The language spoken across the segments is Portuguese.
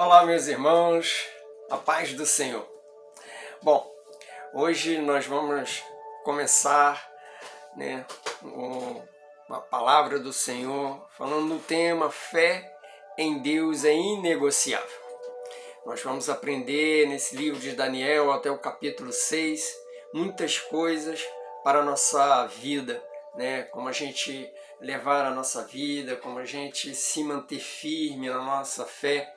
Olá, meus irmãos, a paz do Senhor. Bom, hoje nós vamos começar, uma palavra do Senhor falando do tema fé em Deus é inegociável. Nós vamos aprender nesse livro de Daniel até o capítulo 6 muitas coisas para a nossa vida, como a gente levar a nossa vida, como a gente se manter firme na nossa fé.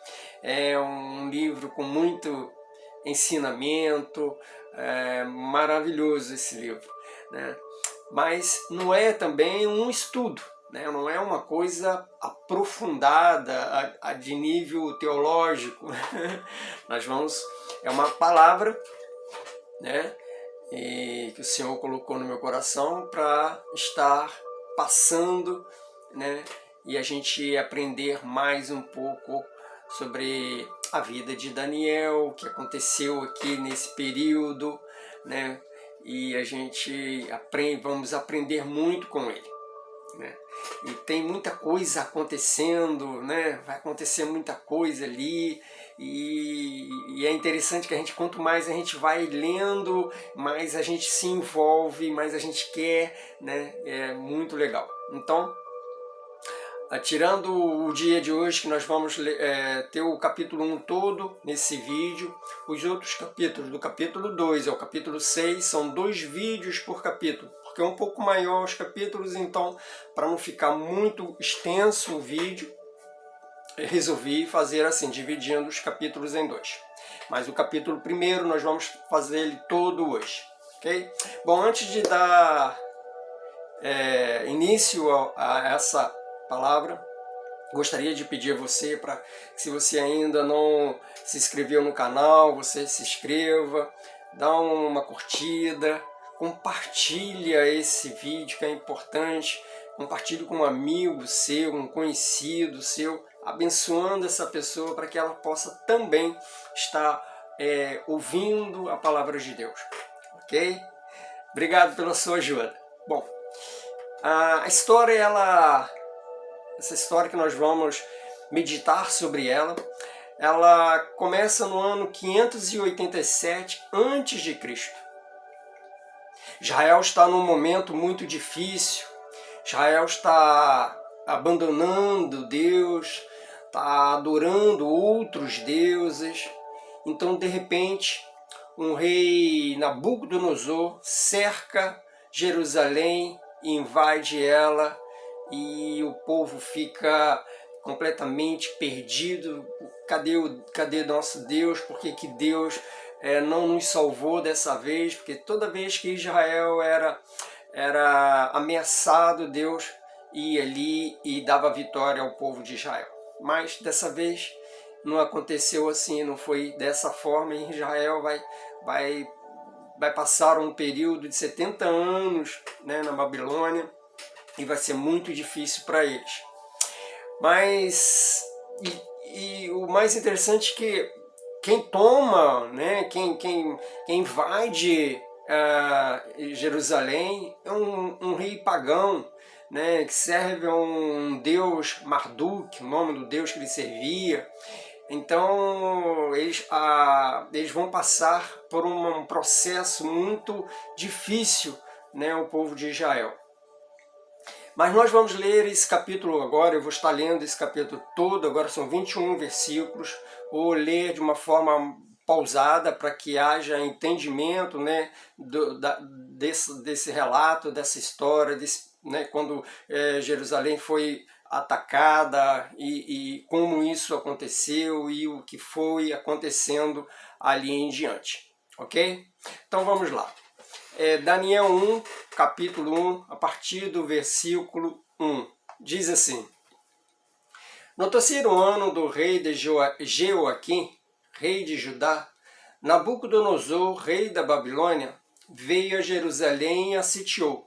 É um livro com muito ensinamento, maravilhoso esse livro, Mas não é também um estudo, não é uma coisa aprofundada de nível teológico. É uma palavra, e que o Senhor colocou no meu coração para estar passando, e a gente aprender mais um pouco sobre a vida de Daniel, o que aconteceu aqui nesse período, e a gente vamos aprender muito com ele. E tem muita coisa acontecendo, vai acontecer muita coisa ali, e é interessante que quanto mais a gente vai lendo, mais a gente se envolve, mais a gente quer, é muito legal. Então, tirando o dia de hoje, que nós vamos ter o capítulo 1 todo nesse vídeo, os outros capítulos, do capítulo 2 ao capítulo 6, são 2 vídeos por capítulo, porque é um pouco maior os capítulos, então, para não ficar muito extenso o vídeo, eu resolvi fazer assim, dividindo os capítulos em 2. Mas o capítulo 1 nós vamos fazer ele todo hoje, ok? Bom, antes de dar início a essa palavra, gostaria de pedir a você para, se você ainda não se inscreveu no canal, você se inscreva, dá uma curtida, compartilha esse vídeo que é importante, compartilhe com um amigo seu, um conhecido seu, abençoando essa pessoa para que ela possa também estar ouvindo a palavra de Deus, ok? Obrigado pela sua ajuda. Bom, a história, essa história que nós vamos meditar sobre ela começa no ano 587 a.C. Israel está num momento muito difícil. Israel está abandonando Deus, está adorando outros deuses. Então, de repente, um rei Nabucodonosor cerca Jerusalém e invade ela, e o povo fica completamente perdido. Cadê nosso Deus? Por que Deus não nos salvou dessa vez? Porque toda vez que Israel era ameaçado, Deus ia ali e dava vitória ao povo de Israel. Mas dessa vez não aconteceu assim, não foi dessa forma, e Israel vai passar um período de 70 anos na Babilônia, e vai ser muito difícil para eles. Mas e o mais interessante é que quem toma, quem invade Jerusalém é um rei pagão, que serve a um deus Marduk, o nome do deus que ele servia. Então eles vão passar por um processo muito difícil, o povo de Israel. Mas nós vamos ler esse capítulo agora, eu vou estar lendo esse capítulo todo, agora são 21 versículos, vou ler de uma forma pausada para que haja entendimento desse relato, dessa história, quando Jerusalém foi atacada e como isso aconteceu e o que foi acontecendo ali em diante, ok? Então vamos lá. Daniel 1, capítulo 1, a partir do versículo 1, diz assim: No terceiro ano do rei de Jeoaquim, rei de Judá, Nabucodonosor, rei da Babilônia, veio a Jerusalém e a sitiou.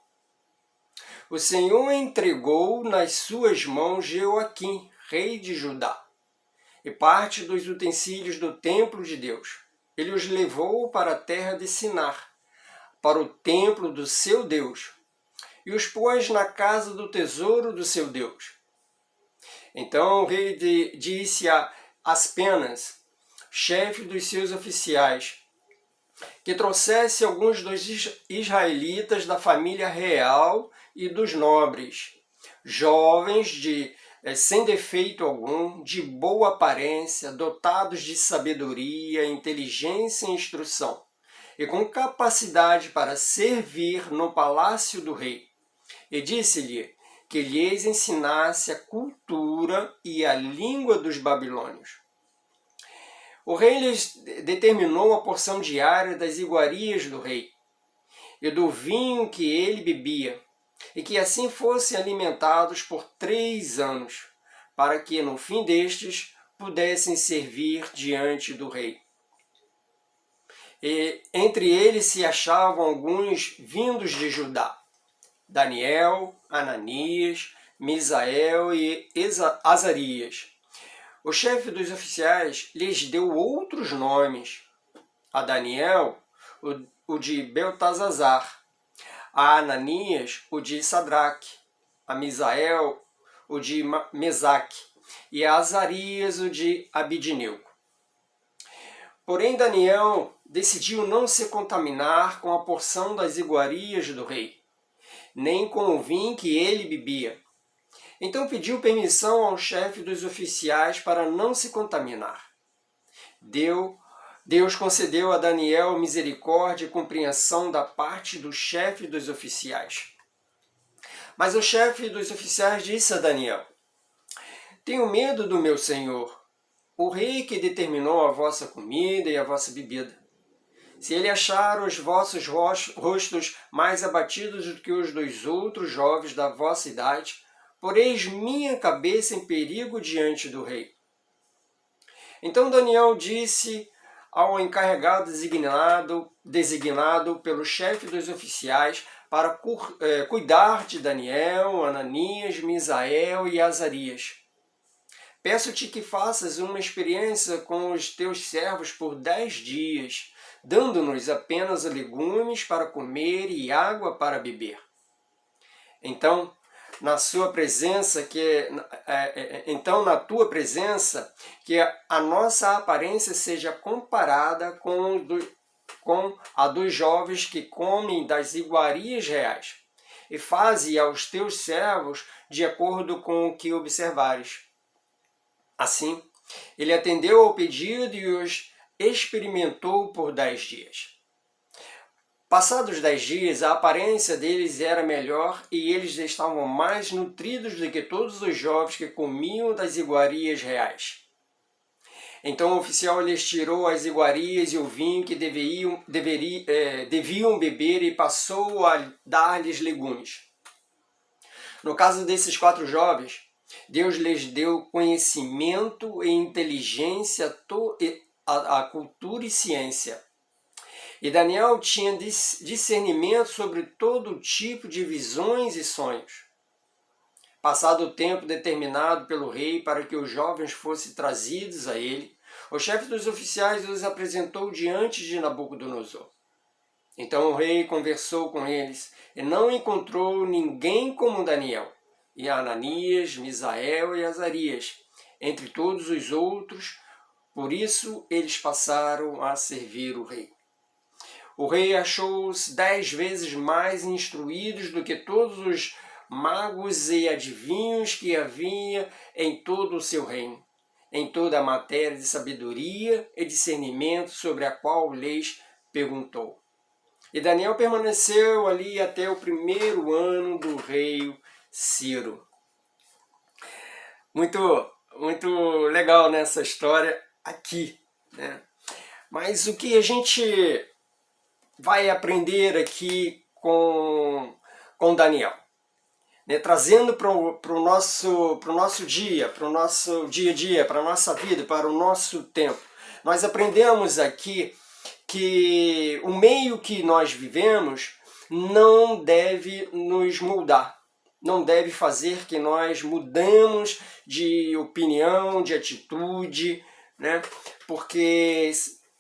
O Senhor entregou nas suas mãos Jeoaquim, rei de Judá, e parte dos utensílios do templo de Deus. Ele os levou para a terra de Sinar, para o templo do seu Deus, e os pôs na casa do tesouro do seu Deus. Então o rei disse a Aspenas, chefe dos seus oficiais, que trouxesse alguns dos israelitas da família real e dos nobres, jovens sem defeito algum, de boa aparência, dotados de sabedoria, inteligência e instrução, e com capacidade para servir no palácio do rei. E disse-lhe que lhes ensinasse a cultura e a língua dos babilônios. O rei lhes determinou a porção diária das iguarias do rei e do vinho que ele bebia, e que assim fossem alimentados por 3 anos, para que no fim destes pudessem servir diante do rei. E entre eles se achavam alguns vindos de Judá: Daniel, Ananias, Misael e Azarias. O chefe dos oficiais lhes deu outros nomes: a Daniel, o de Beltesazar; a Ananias, o de Sadraque; a Misael, o de Mesaque; e a Azarias, o de Abidneu. Porém Daniel decidiu não se contaminar com a porção das iguarias do rei, nem com o vinho que ele bebia. Então pediu permissão ao chefe dos oficiais para não se contaminar. Deus concedeu a Daniel misericórdia e compreensão da parte do chefe dos oficiais. Mas o chefe dos oficiais disse a Daniel: tenho medo do meu senhor, o rei, que determinou a vossa comida e a vossa bebida. Se ele achar os vossos rostos mais abatidos do que os dos outros jovens da vossa idade, poreis minha cabeça em perigo diante do rei. Então Daniel disse ao encarregado designado pelo chefe dos oficiais para cuidar de Daniel, Ananias, Misael e Azarias: peço-te que faças uma experiência com os teus servos por 10 dias, dando-nos apenas legumes para comer e água para beber. Então, na tua presença, que a nossa aparência seja comparada com a dos jovens que comem das iguarias reais, e faze aos teus servos de acordo com o que observares. Assim, ele atendeu ao pedido e os experimentou por 10 dias. Passados 10 dias, a aparência deles era melhor e eles estavam mais nutridos do que todos os jovens que comiam das iguarias reais. Então o oficial lhes tirou as iguarias e o vinho que deviam beber e passou a dar-lhes legumes. No caso desses 4 jovens, Deus lhes deu conhecimento e inteligência, a cultura e ciência. E Daniel tinha discernimento sobre todo tipo de visões e sonhos. Passado o tempo determinado pelo rei para que os jovens fossem trazidos a ele, o chefe dos oficiais os apresentou diante de Nabucodonosor. Então o rei conversou com eles e não encontrou ninguém como Daniel, e Ananias, Misael e Azarias, entre todos os outros. Por isso eles passaram a servir o rei. O rei achou-os 10 vezes mais instruídos do que todos os magos e adivinhos que havia em todo o seu reino, em toda a matéria de sabedoria e discernimento sobre a qual lhes perguntou. E Daniel permaneceu ali até o 1º ano do rei Ciro. Muito legal nessa história aqui, né? Mas o que a gente vai aprender aqui com Daniel, né? Trazendo para o nosso dia a dia, para a nossa vida, para o nosso tempo. Nós aprendemos aqui que o meio que nós vivemos não deve nos moldar, não deve fazer que nós mudemos de opinião, de atitude, né? Porque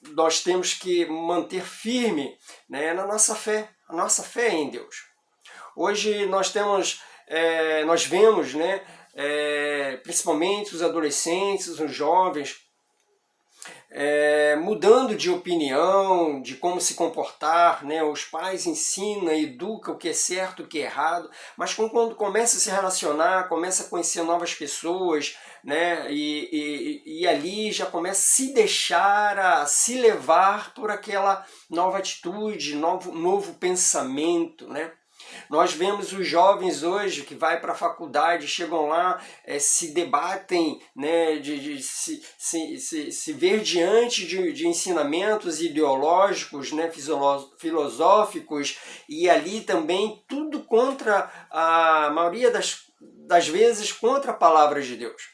nós temos que manter firme, né, na nossa fé, a nossa fé em Deus. Hoje nós vemos, né, principalmente os adolescentes, os jovens, mudando de opinião, de como se comportar, né? Os pais ensinam, educam o que é certo, o que é errado, mas quando começa a se relacionar, começa a conhecer novas pessoas, né? E ali já começa a se deixar, a se levar por aquela nova atitude, novo pensamento, né? Nós vemos os jovens hoje que vai para a faculdade, chegam lá, se debatem, né, de se ver diante de ensinamentos ideológicos, né, filosóficos, e ali também tudo contra, a maioria das vezes, contra a palavra de Deus.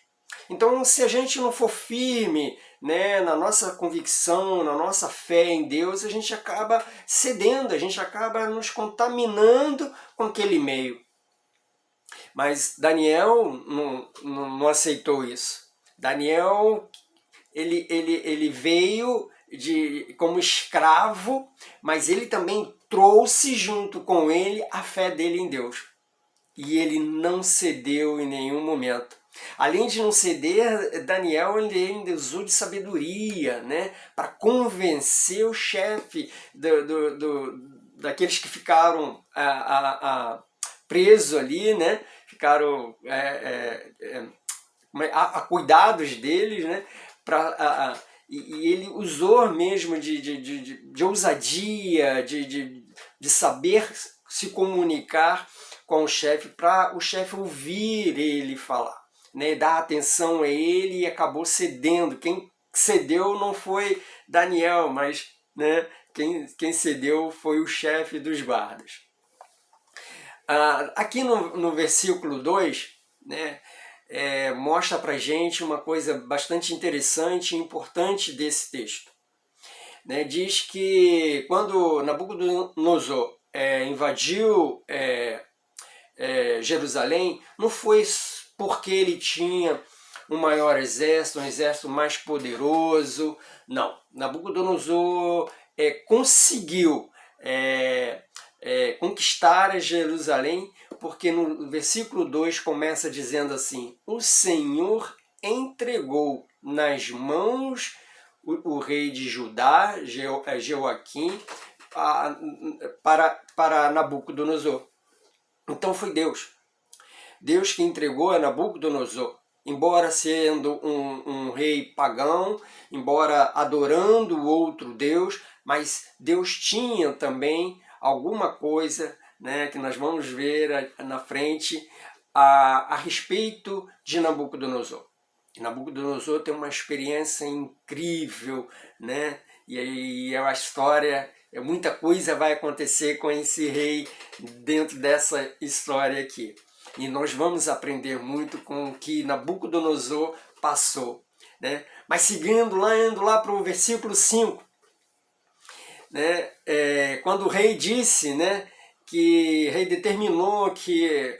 Então, se a gente não for firme, né, na nossa convicção, na nossa fé em Deus, a gente acaba cedendo, a gente acaba nos contaminando com aquele meio. Mas Daniel não aceitou isso. Daniel, ele veio como escravo, mas ele também trouxe junto com ele a fé dele em Deus. E ele não cedeu em nenhum momento. Além de não ceder, Daniel ele ainda usou de sabedoria, né, para convencer o chefe daqueles que ficaram presos ali, né, ficaram a cuidados deles, né, e ele usou mesmo de ousadia, de saber se comunicar com o chefe, para o chefe ouvir ele falar, né, dar atenção a ele, e acabou cedendo. Quem cedeu não foi Daniel, mas, né, quem cedeu foi o chefe dos guardas. Aqui no versículo 2, né, mostra para gente uma coisa bastante interessante e importante desse texto. Né, diz que quando Nabucodonosor invadiu Jerusalém, não foi porque ele tinha um maior exército, um exército mais poderoso, não. Nabucodonosor conseguiu conquistar Jerusalém, porque no versículo 2 começa dizendo assim: o Senhor entregou nas mãos o rei de Judá, Joaquim, para Nabucodonosor. Então foi Deus que entregou a Nabucodonosor, embora sendo um rei pagão, embora adorando outro Deus, mas Deus tinha também alguma coisa, né, que nós vamos ver na frente a respeito de Nabucodonosor. Nabucodonosor tem uma experiência incrível, né? E aí a história, muita coisa vai acontecer com esse rei dentro dessa história aqui. E nós vamos aprender muito com o que Nabucodonosor passou, né? Mas seguindo lá, indo lá para o versículo 5, né? Quando o rei disse, né, que o rei determinou que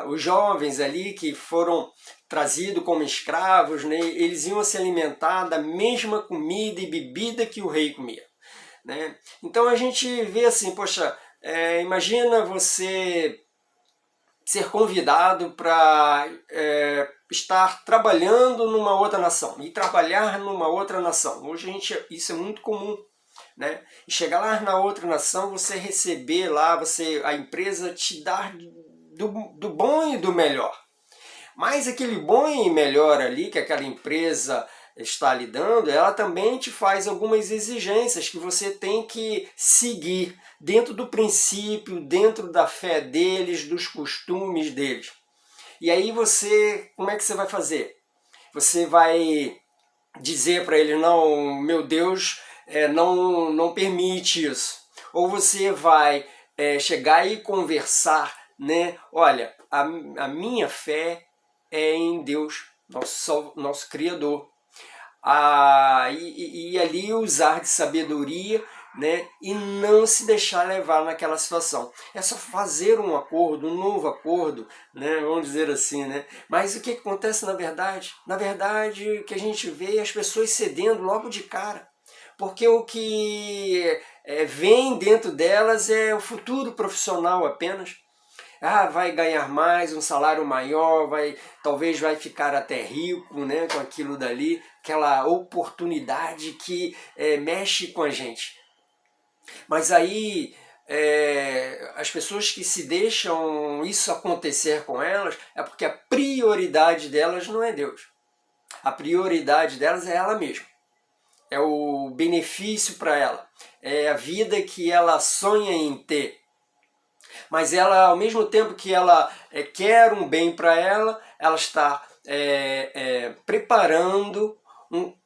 os jovens ali que foram trazidos como escravos, né, eles iam se alimentar da mesma comida e bebida que o rei comia, né? Então a gente vê assim, poxa, imagina você ser convidado para estar trabalhando numa outra nação e trabalhar numa outra nação. Hoje isso é muito comum, né? E chegar lá na outra nação, você receber lá, a empresa te dar do bom e do melhor. Mas aquele bom e melhor ali que aquela empresa está lhe dando, ela também te faz algumas exigências que você tem que seguir dentro do princípio, dentro da fé deles, dos costumes deles. E aí como é que você vai fazer? Você vai dizer para ele: não, meu Deus não permite isso. Ou você vai chegar e conversar, né? Olha, a minha fé é em Deus, nosso Criador. E ali usar de sabedoria, né, e não se deixar levar naquela situação. É só fazer um acordo, um novo acordo, né, vamos dizer assim, né? Mas o que acontece na verdade? Na verdade, o que a gente vê é as pessoas cedendo logo de cara, porque o que vem dentro delas é o futuro profissional apenas. vai ganhar mais, um salário maior, talvez vai ficar até rico, né, com aquilo dali, aquela oportunidade que mexe com a gente. Mas aí as pessoas que se deixam isso acontecer com elas é porque a prioridade delas não é Deus. A prioridade delas é ela mesma. É o benefício para ela. É a vida que ela sonha em ter. Mas ela, ao mesmo tempo que ela quer um bem para ela, ela está preparando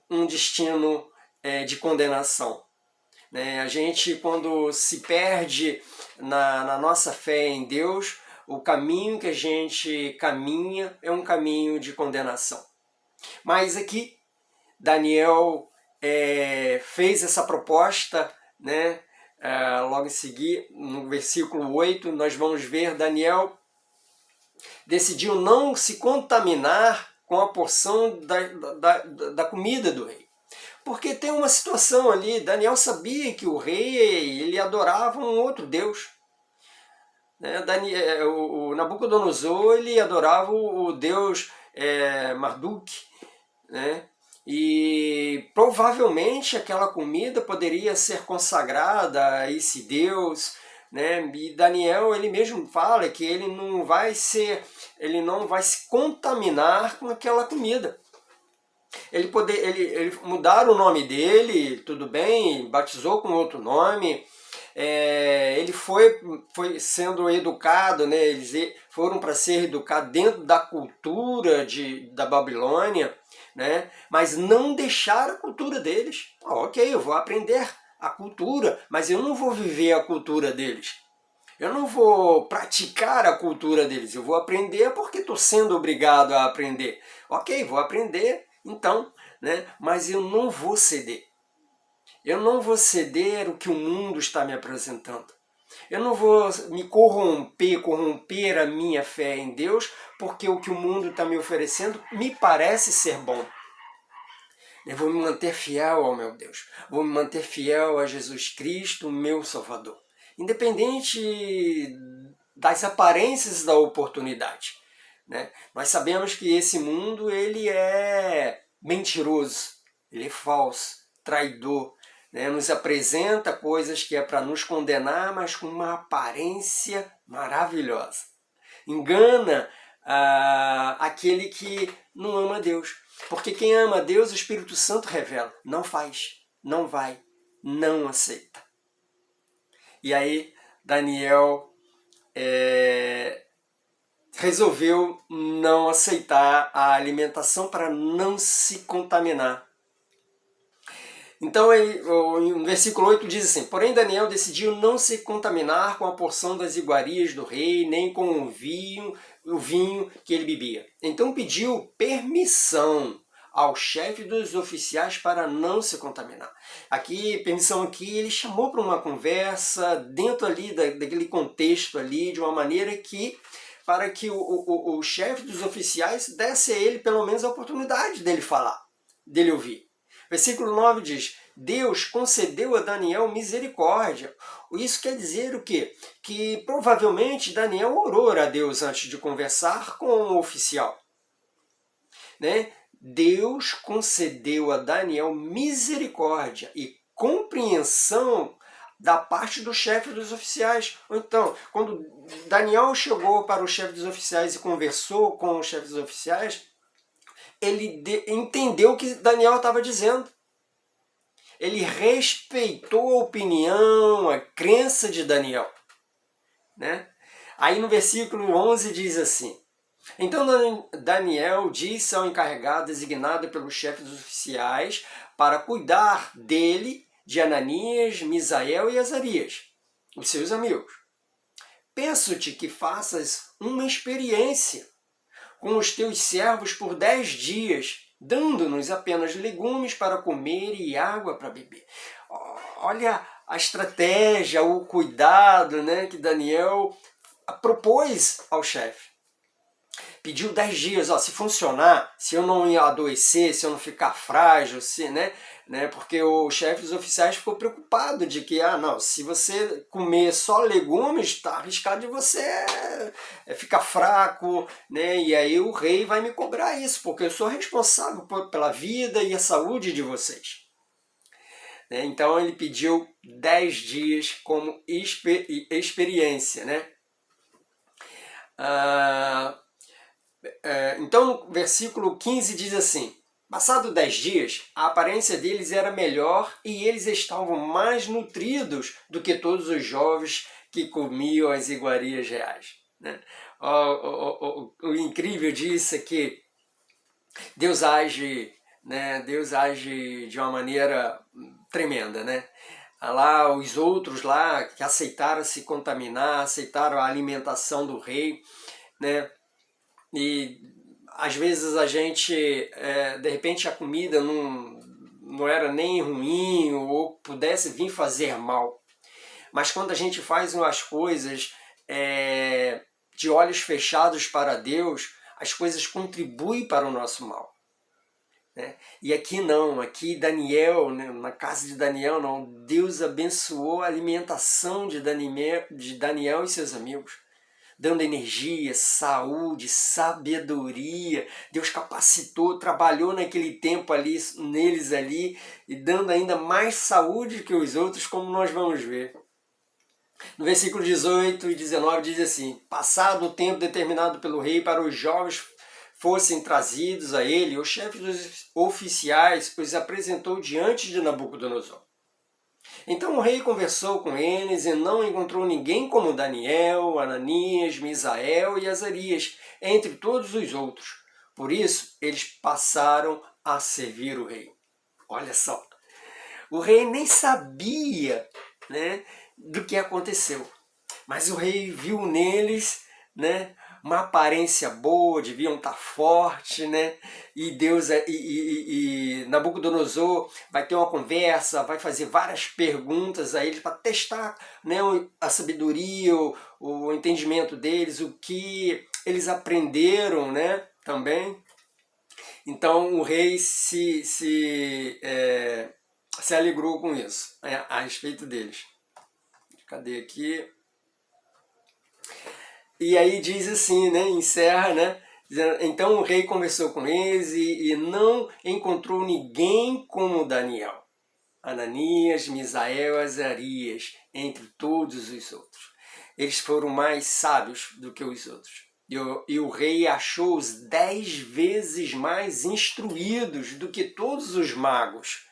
um destino de condenação. A gente, quando se perde na nossa fé em Deus, o caminho que a gente caminha é um caminho de condenação. Mas aqui, Daniel fez essa proposta, né? Logo em seguida, no versículo 8, nós vamos ver Daniel decidiu não se contaminar com a porção da comida do rei. Porque tem uma situação ali, Daniel sabia que o rei ele adorava um outro Deus. O Nabucodonosor ele adorava o Deus Marduk, né? E provavelmente aquela comida poderia ser consagrada a esse Deus, né? E Daniel ele mesmo fala que ele não vai se contaminar com aquela comida. Ele mudar o nome dele, tudo bem, batizou com outro nome. Ele foi sendo educado, né? Eles foram para ser educados dentro da cultura da Babilônia, né? Mas não deixaram a cultura deles. Ok, eu vou aprender a cultura, mas eu não vou viver a cultura deles. Eu não vou praticar a cultura deles, eu vou aprender porque estou sendo obrigado a aprender. Ok, vou aprender, então, né? Mas eu não vou ceder. Eu não vou ceder o que o mundo está me apresentando. Eu não vou me corromper a minha fé em Deus, porque o que o mundo está me oferecendo me parece ser bom. Eu vou me manter fiel ao meu Deus. Vou me manter fiel a Jesus Cristo, meu Salvador. Independente das aparências da oportunidade, né? Nós sabemos que esse mundo ele é mentiroso, ele é falso, traidor, né? Nos apresenta coisas que é para nos condenar, mas com uma aparência maravilhosa. Engana aquele que não ama Deus. Porque quem ama Deus, o Espírito Santo revela. Não faz, não vai, não aceita. E aí Daniel resolveu não aceitar a alimentação para não se contaminar. Então, no versículo 8 diz assim: porém Daniel decidiu não se contaminar com a porção das iguarias do rei, nem com o vinho que ele bebia. Então pediu permissão ao chefe dos oficiais para não se contaminar. Permissão aqui, ele chamou para uma conversa dentro ali daquele contexto ali, de uma maneira para que o chefe dos oficiais desse a ele pelo menos a oportunidade dele falar, dele ouvir. Versículo 9 diz: Deus concedeu a Daniel misericórdia. Isso quer dizer o quê? Que provavelmente Daniel orou a Deus antes de conversar com o oficial, né? Deus concedeu a Daniel misericórdia e compreensão da parte do chefe dos oficiais. Então, quando Daniel chegou para o chefe dos oficiais e conversou com o chefe dos oficiais, ele entendeu o que Daniel estava dizendo. Ele respeitou a opinião, a crença de Daniel, né? Aí no versículo 11 diz assim: então Daniel disse ao encarregado designado pelo chefe dos oficiais para cuidar dele, de Ananias, Misael e Azarias, os seus amigos: peço-te que faças uma experiência com os teus servos por 10 dias, dando-nos apenas legumes para comer e água para beber. Olha a estratégia, o cuidado, né, que Daniel propôs ao chefe. pediu 10 dias, ó, se funcionar, se eu não adoecer, se eu não ficar frágil, se, né, porque o chefe dos oficiais ficou preocupado de que, não, se você comer só legumes, está arriscado de você ficar fraco, né, e aí o rei vai me cobrar isso, porque eu sou responsável pela vida e a saúde de vocês. Então ele pediu 10 dias como experiência, né? Então, versículo 15 diz assim: passado 10 dias, a aparência deles era melhor e eles estavam mais nutridos do que todos os jovens que comiam as iguarias reais. Né? O incrível disso é que Deus age, né? Deus age de uma maneira tremenda, né? Lá os outros lá que aceitaram se contaminar, aceitaram a alimentação do rei, né? E às vezes a gente, de repente a comida não era nem ruim ou pudesse vir fazer mal. Mas quando a gente faz as coisas de olhos fechados para Deus, as coisas contribuem para o nosso mal. Né? E aqui não, aqui Daniel, né, na casa de Daniel não, Deus abençoou a alimentação de Daniel e seus amigos, dando energia, saúde, sabedoria. Deus capacitou, trabalhou naquele tempo ali, neles ali, e dando ainda mais saúde que os outros, como nós vamos ver. No versículo 18 e 19 diz assim: passado o tempo determinado pelo rei para os jovens fossem trazidos a ele, o chefe dos oficiais os apresentou diante de Nabucodonosor. Então o rei conversou com eles e não encontrou ninguém como Daniel, Ananias, Misael e Azarias, entre todos os outros. Por isso, eles passaram a servir o rei. Olha só, o rei nem sabia, né, do que aconteceu, mas o rei viu neles, né, uma aparência boa, deviam estar forte, né? E Deus e Nabucodonosor vai ter uma conversa, vai fazer várias perguntas a eles para testar, né, a sabedoria, o entendimento deles, o que eles aprenderam, né, também. Então o rei se alegrou com isso, a respeito deles. Cadê aqui? E aí diz assim, né, encerra, né, dizendo, então o rei conversou com eles e não encontrou ninguém como Daniel, Ananias, Misael, Azarias, entre todos os outros. Eles foram mais sábios do que os outros. E o rei achou-os 10 vezes mais instruídos do que todos os magos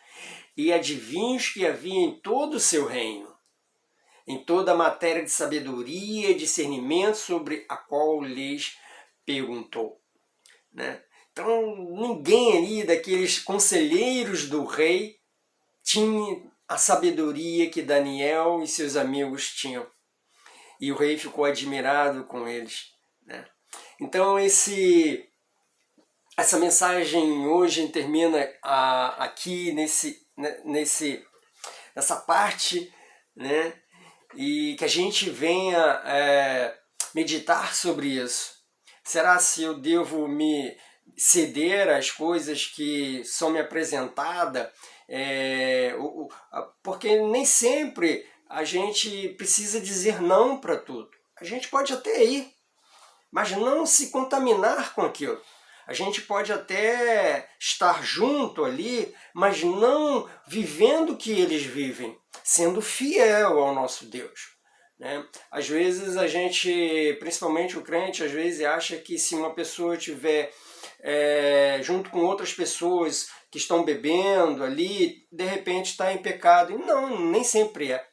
e adivinhos que havia em todo o seu reino, em toda a matéria de sabedoria e discernimento sobre a qual lhes perguntou. Né? Então, ninguém ali daqueles conselheiros do rei tinha a sabedoria que Daniel e seus amigos tinham. E o rei ficou admirado com eles. Né? Então, essa mensagem hoje termina aqui nessa parte, né? E que a gente venha meditar sobre isso. Será se eu devo me ceder às coisas que são me apresentadas? Porque nem sempre a gente precisa dizer não para tudo. A gente pode até ir, mas não se contaminar com aquilo. A gente pode até estar junto ali, mas não vivendo o que eles vivem, sendo fiel ao nosso Deus. Né? Às vezes a gente, principalmente o crente, às vezes acha que se uma pessoa estiver junto com outras pessoas que estão bebendo ali, de repente está em pecado. E não, nem sempre é.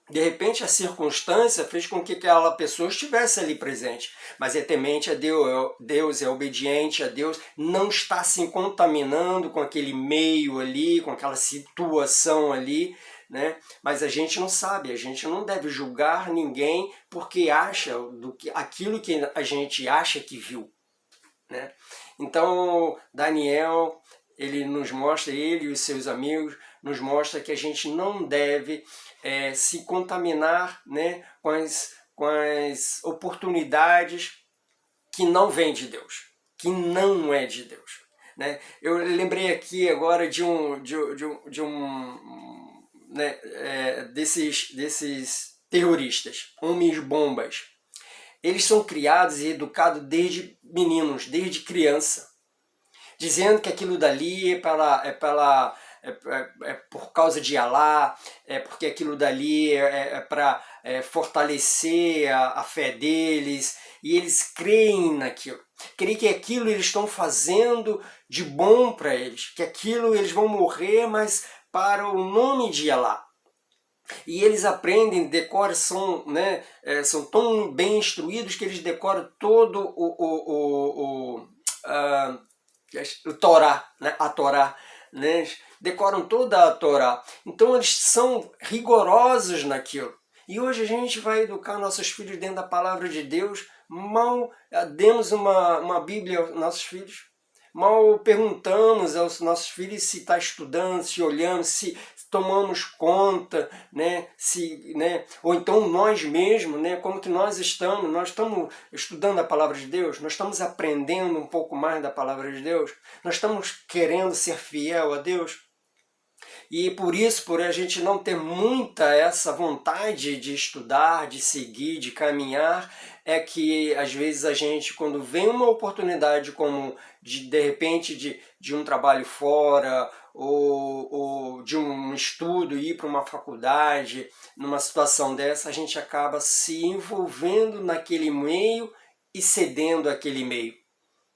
De repente a circunstância fez com que aquela pessoa estivesse ali presente, mas é temente a Deus, é obediente a Deus, não está se contaminando com aquele meio ali, com aquela situação ali, né? Mas a gente não sabe, a gente não deve julgar ninguém porque acha aquilo que a gente acha que viu. Né? Então Daniel, ele nos mostra, ele e os seus amigos, nos mostra que a gente não deve se contaminar, né, com as oportunidades que não vem de Deus, que não é de Deus, né? Eu lembrei aqui agora desses terroristas, homens-bombas. Eles são criados e educados desde meninos, desde criança, dizendo que aquilo dali é por causa de Alá, é porque aquilo dali é para fortalecer a fé deles, e eles creem naquilo. Creem que aquilo eles estão fazendo de bom para eles, que aquilo eles vão morrer, mas para o nome de Alá. E eles aprendem, decoram, são tão bem instruídos que eles decoram todo o Torá, né? A Torá, né? Decoram toda a Torá. Então eles são rigorosos naquilo. E hoje a gente vai educar nossos filhos dentro da palavra de Deus. Mal demos uma Bíblia aos nossos filhos. Mal perguntamos aos nossos filhos se está estudando, se olhamos, se tomamos conta, né? Ou então nós mesmos, né? Como que nós estamos? Nós estamos estudando a palavra de Deus? Nós estamos aprendendo um pouco mais da palavra de Deus? Nós estamos querendo ser fiel a Deus? E por isso, por a gente não ter muita essa vontade de estudar, de seguir, de caminhar, é que às vezes a gente, quando vem uma oportunidade como de repente de um trabalho fora, ou de um estudo, ir para uma faculdade, numa situação dessa, a gente acaba se envolvendo naquele meio e cedendo àquele meio.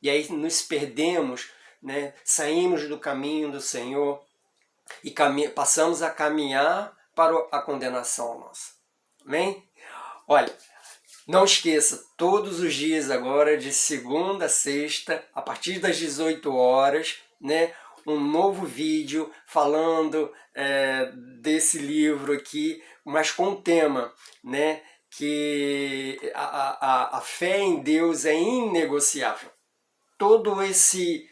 E aí nos perdemos, né? Saímos do caminho do Senhor e passamos a caminhar para a condenação nossa. Amém? Olha, não esqueça, todos os dias agora, de segunda a sexta, a partir das 18 horas, né, um novo vídeo falando desse livro aqui, mas com o tema, né, que a fé em Deus é inegociável. Todo esse,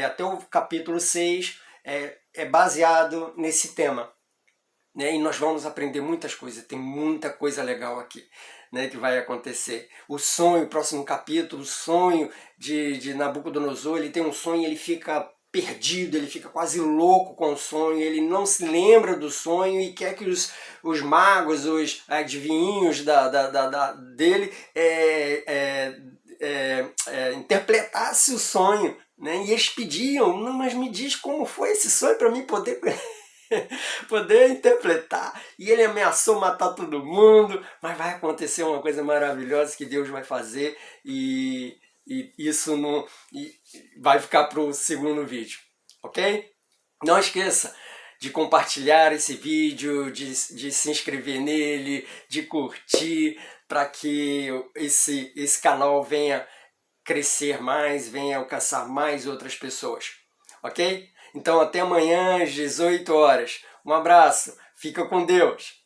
até o capítulo 6, é baseado nesse tema, né? E nós vamos aprender muitas coisas, tem muita coisa legal aqui, né, que vai acontecer. O sonho, o próximo capítulo, o sonho de Nabucodonosor, ele tem um sonho e ele fica perdido, ele fica quase louco com o sonho, ele não se lembra do sonho e quer que os magos, os adivinhos dele interpretasse o sonho, né? E eles pediam, não, mas me diz como foi esse sonho para mim poder interpretar. E ele ameaçou matar todo mundo, mas vai acontecer uma coisa maravilhosa que Deus vai fazer, e isso não vai ficar para o segundo vídeo, ok? Não esqueça de compartilhar esse vídeo, de se inscrever nele, de curtir, para que esse canal venha crescer mais, venha alcançar mais outras pessoas, ok? Então até amanhã às 18 horas. Um abraço, fica com Deus!